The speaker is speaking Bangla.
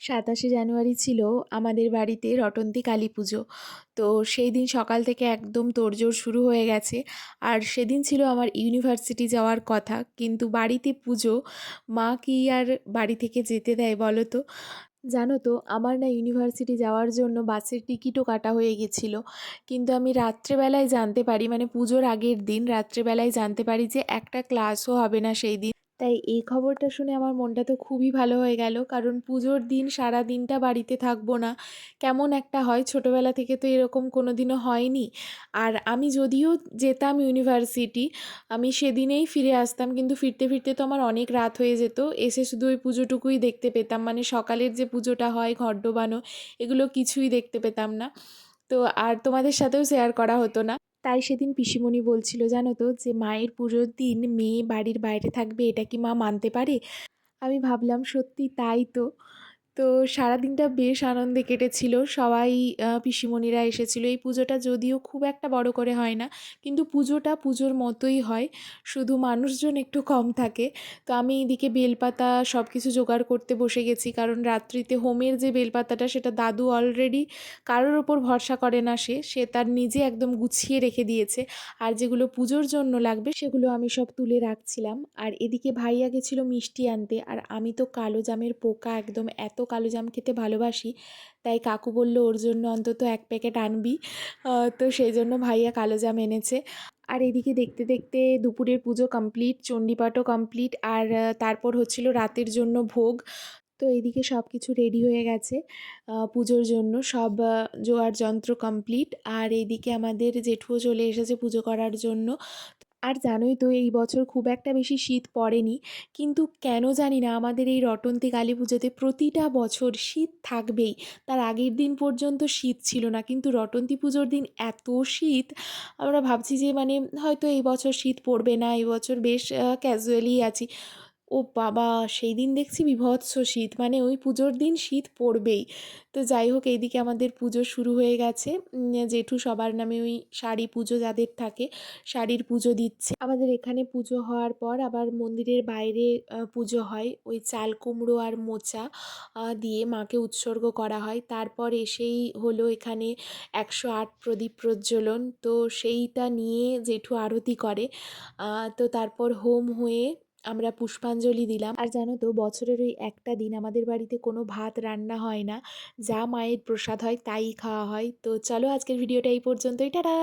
27শে জানুয়ারি ছিল আমাদের বাড়িতে রটন্তী কালী পুজো। তো সেই দিন সকাল থেকে একদম তোড়জোড় শুরু হয়ে গেছে। আর সেদিন ছিল আমার ইউনিভার্সিটি যাওয়ার কথা, কিন্তু বাড়িতে পুজো, মা কি আর বাড়ি থেকে যেতে দেয় বলো তো? জানো তো, আমার না ইউনিভার্সিটি যাওয়ার জন্য বাসের টিকিটও কাটা হয়ে গেছিলো, কিন্তু আমি রাত্রেবেলায় জানতে পারি, মানে পুজোর আগের দিন রাত্রেবেলায় জানতে পারি যে একটা ক্লাসও হবে না সেই দিন। তাই এই খবরটা শুনে আমার মনটা তো খুবই ভালো হয়ে গেল, কারণ পুজোর দিন সারা দিনটা বাড়িতে থাকবো না, কেমন একটা হয়। ছোটোবেলা থেকে তো এরকম কোনো দিনও হয়নি। আর আমি যদিও যেতাম ইউনিভার্সিটি, আমি সেদিনেই ফিরে আসতাম, কিন্তু ফিরতে ফিরতে তো আমার অনেক রাত হয়ে যেত। এসে শুধু ওই পুজোটুকুই দেখতে পেতাম, মানে সকালের যে পুজোটা হয় ঘট ডোবানো, এগুলো কিছুই দেখতে পেতাম না। তো আর তোমাদের সাথেও শেয়ার করা হতো না। তাই সেদিন পিসিমণি বলছিল, জানো তো, যে মায়ের পুজোর দিন মেয়ে বাড়ির বাইরে থাকবে, এটা কি মা মানতে পারে? আমি ভাবলাম সত্যি তাই তো। তো সারাদিনটা বেশ আনন্দে কেটেছিল। সবাই পিসিমণিরা এসেছিল। এই পুজোটা যদিও খুব একটা বড় করে হয় না, কিন্তু পুজোটা পুজোর মতোই হয়, শুধু মানুষজন একটু কম থাকে। তো আমি এইদিকে বেলপাতা সব কিছু জোগাড় করতে বসে গেছি, কারণ রাত্রিতে হোমের যে বেলপাতাটা সেটা দাদু অলরেডি, কারোর ওপর ভরসা করে না, সে তার নিজে একদম গুছিয়ে রেখে দিয়েছে। আর যেগুলো পুজোর জন্য লাগবে সেগুলো আমি সব তুলে রাখছিলাম। আর এদিকে ভাইয়া গেছিলো মিষ্টি আনতে, আর আমি তো কালো জামের পোকা একদম, এত কালো জাম খেতে ভালোবাসি। তাই কাকু বলল ওর জন্য অন্তত 1 প্যাকেট আনবি। তো সেই জন্য ভাইয়া কালো জাম এনেছে। আর এদিকে দেখতে দেখতে দুপুরের পুজো কমপ্লিট, চণ্ডীপাঠও কমপ্লিট, আর তারপর হচ্ছিল রাতের জন্য ভোগ। তো এদিকে সব কিছু রেডি হয়ে গেছে পুজোর জন্য, সব জোগাড় যন্ত্র কমপ্লিট। আর এইদিকে আমাদের জেঠুও চলে এসেছে পুজো করার জন্য। আর জানোই তো, এই বছর খুব একটা বেশি শীত পড়েনি, কিন্তু কেন জানি না আমাদের এই রটন্তী কালী পুজোতে প্রতিটা বছর শীত থাকবেই। তার আগের দিন পর্যন্ত শীত ছিল না, কিন্তু রটন্তী পুজোর দিন এত শীত। আমরা ভাবছি যে মানে হয়তো এই বছর শীত পড়বে না, এই বছর বেশ ক্যাজুয়ালি আছি। ও বাবা, সেই দিন দেখছি বীভৎস শীত, মানে ওই পুজোর দিন শীত পড়বেই। তো যাই হোক, এইদিকে আমাদের পুজো শুরু হয়ে গেছে। জেঠু সবার নামে ওই শাড়ি পুজো যাদের থাকে, শাড়ির পুজো দিচ্ছে। আমাদের এখানে পুজো হওয়ার পর আবার মন্দিরের বাইরে পুজো হয়, ওই চাল কুমড়ো আর মোচা দিয়ে মাকে উৎসর্গ করা হয়। তারপর এসেই হলো এখানে 108 প্রদীপ প্রজ্বলন, তো সেইটা নিয়ে জেঠু আরতি করে। তো তারপর হোম হয়ে আমরা পুষ্পাঞ্জলি দিলাম। আর জানো তো, বছরের ওই একটা দিন আমাদের বাড়িতে কোনো ভাত রান্না হয় না, যা মায়ের প্রসাদ হয় তাই খাওয়া হয়। তো চলো, আজকের ভিডিওটা এই পর্যন্তই, টাটা।